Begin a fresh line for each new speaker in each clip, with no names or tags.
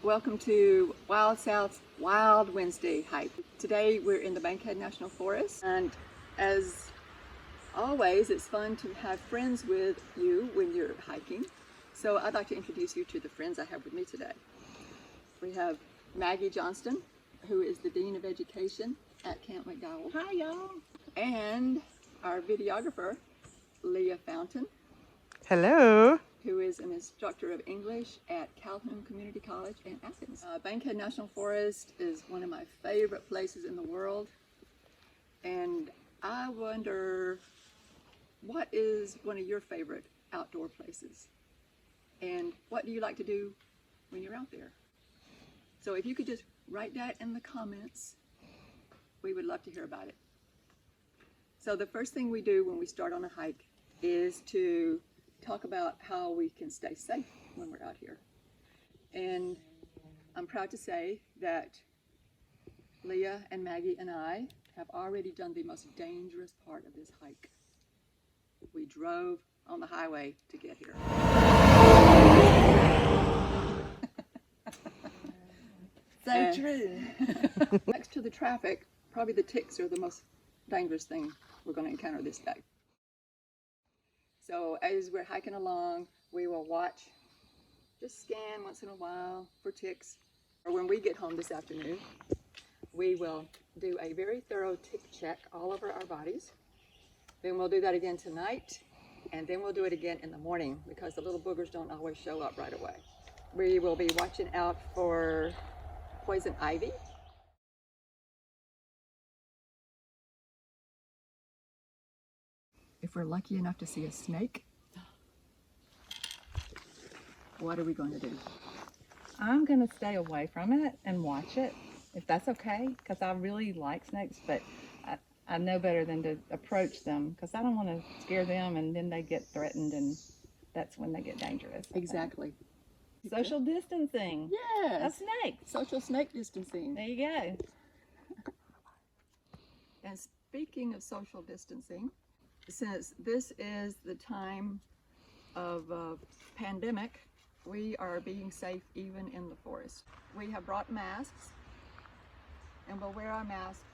Welcome to Wild South's Wild Wednesday hike. Today we're in the Bankhead National Forest, and as always it's fun to have friends with you when you're hiking. So I'd like to introduce you to the friends I have with me today. We have Maggie Johnston, who is the Dean of Education at Camp McDowell.
Hi y'all.
And our videographer, Leah Fountain.
Hello.
Who is an instructor of English at Calhoun Community College in Athens. Bankhead National Forest is one of my favorite places in the world, and I wonder, what is one of your favorite outdoor places, and what do you like to do when you're out there? So if you could just write that in the comments, we would love to hear about it. So the first thing we do when we start on a hike is to talk about how we can stay safe when we're out here. And I'm proud to say that Leah and Maggie and I have already done the most dangerous part of this hike. We drove on the highway to get here.
So true.
Next to the traffic, probably the ticks are the most dangerous thing we're going to encounter this day. So as we're hiking along, we will watch, just scan once in a while for ticks. Or when we get home this afternoon, we will do a very thorough tick check all over our bodies. Then we'll do that again tonight, and then we'll do it again in the morning because the little boogers don't always show up right away. We will be watching out for poison ivy. If we're lucky enough to see a snake, what are we going to do?
I'm going to stay away from it and watch it, if that's okay, because I really like snakes, but I know better than to approach them because I don't want to scare them and then they get threatened and that's when they get dangerous.
Exactly.
Social distancing.
Yes.
Of snakes.
Social snake distancing.
There you go.
And speaking of social distancing, since this is the time of pandemic, we are being safe even in the forest. We have brought masks, and we'll wear our masks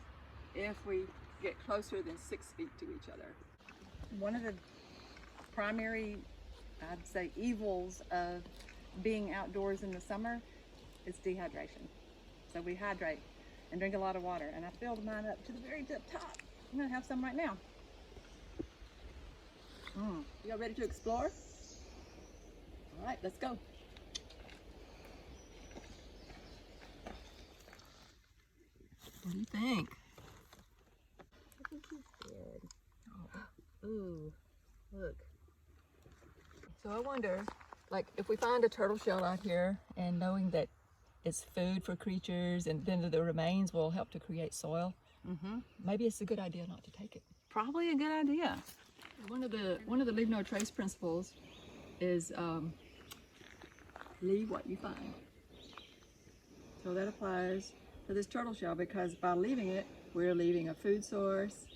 if we get closer than 6 feet to each other.
One of the primary, I'd say, evils of being outdoors in the summer is dehydration. So we hydrate and drink a lot of water, and I filled mine up to the very top. I'm gonna have some right now.
Y'all ready to explore? All right, let's go. What do you think?
I think he's dead. Oh. Ooh, look.
So I wonder, like, if we find a turtle shell out here and knowing that it's food for creatures and then the remains will help to create soil, maybe it's a good idea not to take it.
Probably a good idea.
One of the leave no trace principles is leave what you find. So that applies to this turtle shell because by leaving it, we're leaving a food source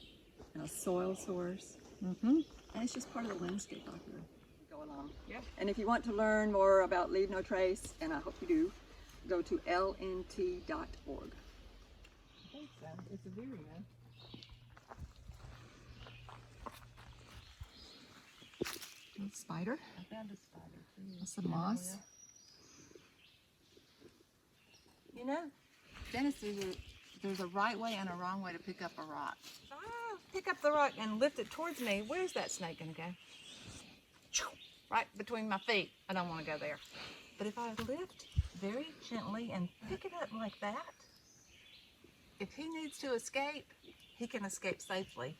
and a soil source. And it's just part of the landscape out here. Go along. Yeah. And if you want to learn more about Leave No Trace, and I hope you do, go to lnt.org.
I think so. It's a video.
Spider.
I found a spider too.
Some moss.
You know, Dennis, there's a right way and a wrong way to pick up a rock. Pick up the rock and lift it towards me. Where's that snake gonna go? Right between my feet. I don't want to go there. But if I lift very gently and pick it up like that, if he needs to escape, he can escape safely.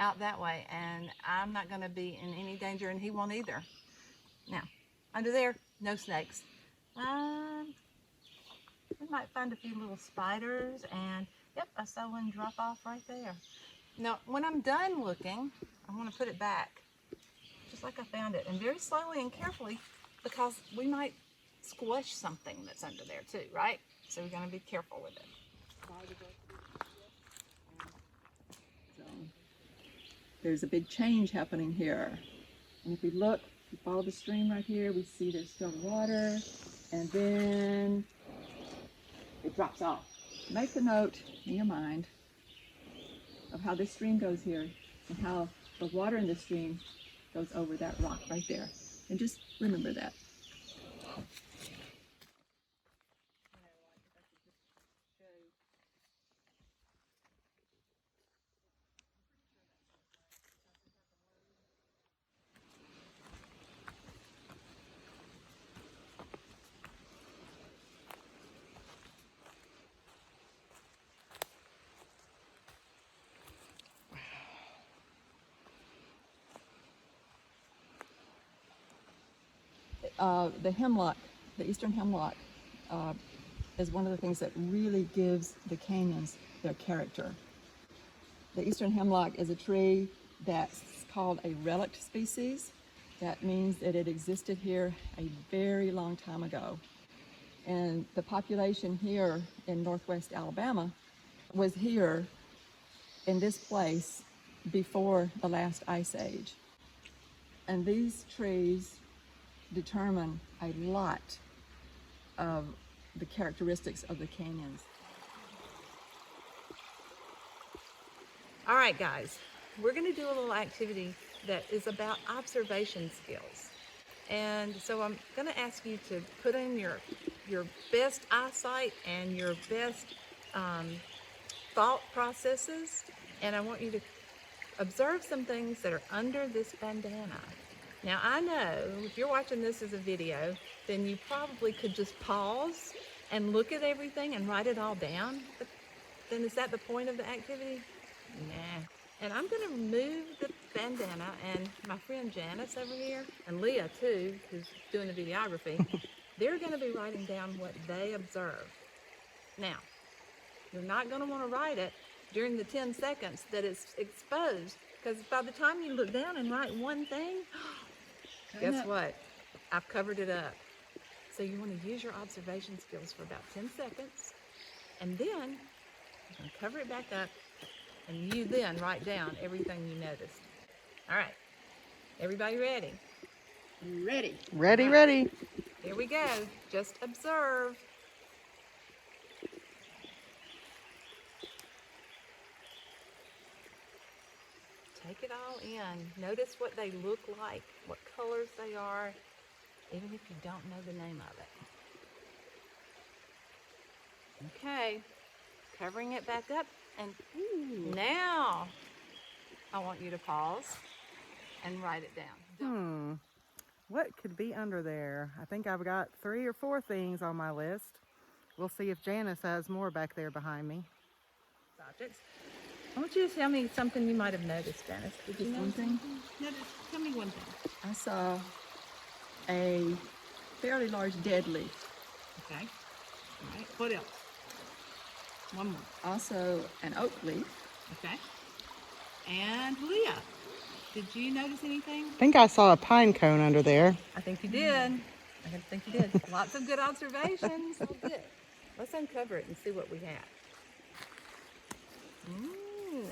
Out that way, and I'm not going to be in any danger, and he won't either. Now, under there, no snakes. We might find a few little spiders, and yep, I saw one drop off right there. Now, when I'm done looking, I want to put it back, just like I found it, and very slowly and carefully, because we might squash something that's under there too, right? So we're going to be careful with it.
So there's a big change happening here. And if we look, we follow the stream right here, we see there's still water. and then it drops off. Make a note in your mind of how this stream goes here and how the water in the stream goes over that rock right there. And just remember that. The hemlock, the eastern hemlock, is one of the things that really gives the canyons their character. The eastern hemlock is a tree that's called a relict species. That means that it existed here a very long time ago. And the population here in northwest Alabama was here in this place before the last ice age. And these trees determine a lot of the characteristics of the canyons.
All right, guys, we're going to do a little activity that is about observation skills. And so I'm going to ask you to put in your best eyesight and your best thought processes, and I want you to observe some things that are under this bandana. Now, I know if you're watching this as a video, then you probably could just pause and look at everything and write it all down. But then is that the point of the activity? Nah. And I'm going to remove the bandana, and my friend Janice over here, and Leah too, who's doing the videography, they're going to be writing down what they observe. Now, you're not going to want to write it during the 10 seconds that it's exposed, because by the time you look down and write one thing, guess what? I've covered it up. So you want to use your observation skills for about 10 seconds, and then you're going to cover it back up, and you then write down everything you noticed. All right, everybody ready?
Ready.
Ready,
Right.
ready.
Here we go. Just observe. Take it all in. Notice what they look like, what colors they are, even if you don't know the name of it. Okay, covering it back up, and now I want you to pause and write it down.
What could be under there? I think I've got 3 or 4 things on my list. We'll see if Janice has more back there behind me.
Objects. I want you to tell me something you might have noticed, Janice. Did you
Just one
notice
thing?
something? Tell me one thing.
I saw a fairly large dead leaf.
Okay. All right. What else? One more.
Also an oak leaf.
Okay. And Leah, did you notice anything?
I think I saw a pine cone under there.
I think you did. I think you did. Lots of good observations. Oh, good. Let's uncover it and see what we have.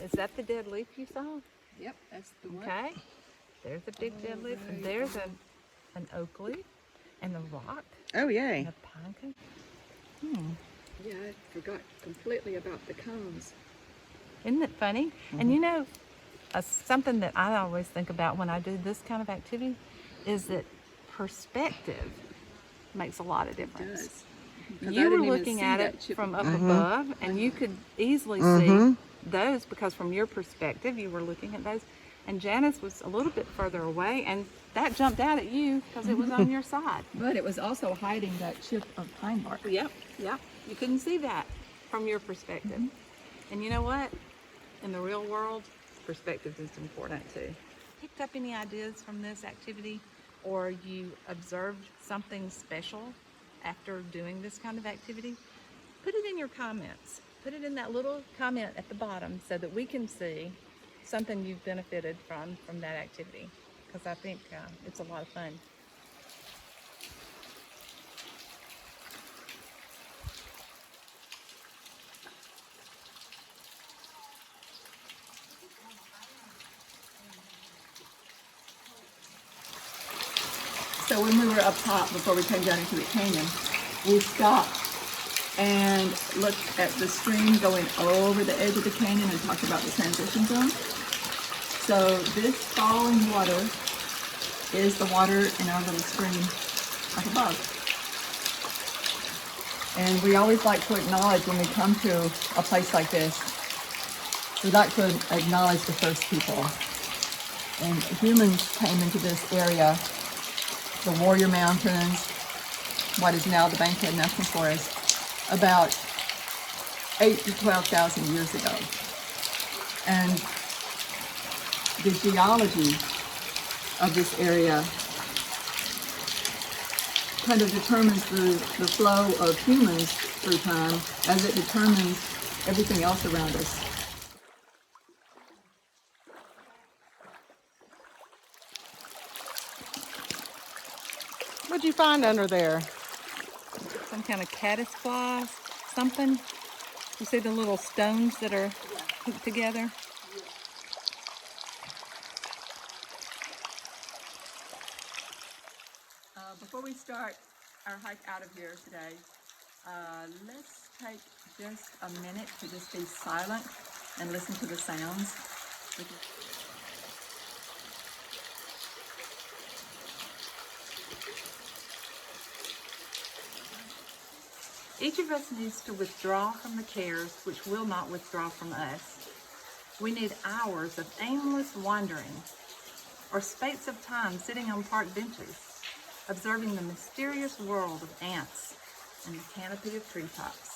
Is that the dead leaf you saw?
Yep, that's the one.
Okay. There's a big dead leaf. And there's an oak leaf and a rock
Oh,
and
yay.
a pine cone.
Yeah, I forgot completely about the cones.
Isn't it funny? And you know, something that I always think about when I do this kind of activity is that perspective makes a lot of
It
difference.
does. 'Cause I
You were
didn't even
looking
see
at
that
it
chip
from
in
up
the-
above, and you could easily see those because from your perspective, you were looking at those. And Janice was a little bit further away, and that jumped out at you because it was on your side.
But it was also hiding that chip of pine bark.
Yep. You couldn't see that from your perspective. And you know what? In the real world, perspective is important too. Picked up any ideas from this activity, or you observed something special after doing this kind of activity? Put it in your comments. Put it in that little comment at the bottom so that we can see something you've benefited from that activity, because I think it's a lot of fun.
So when we were up top, before we came down into the canyon, we stopped and looked at the stream going over the edge of the canyon and talked about the transition zone. So this falling water is the water in our little stream up above. And we always like to acknowledge when we come to a place like this, we like to acknowledge the first people. And humans came into this area, the Warrior Mountains, what is now the Bankhead National Forest, about 8 to 12,000 years ago. And the geology of this area kind of determines the flow of humans through time as it determines everything else around us.
What'd you find under there?
Some kind of caddisflies, something. You see the little stones that are hooked together?
Before we start our hike out of here today, let's take just a minute to just be silent and listen to the sounds.
Each of us needs to withdraw from the cares which will not withdraw from us. We need hours of aimless wandering, or spates of time sitting on park benches, observing the mysterious world of ants and the canopy of treetops.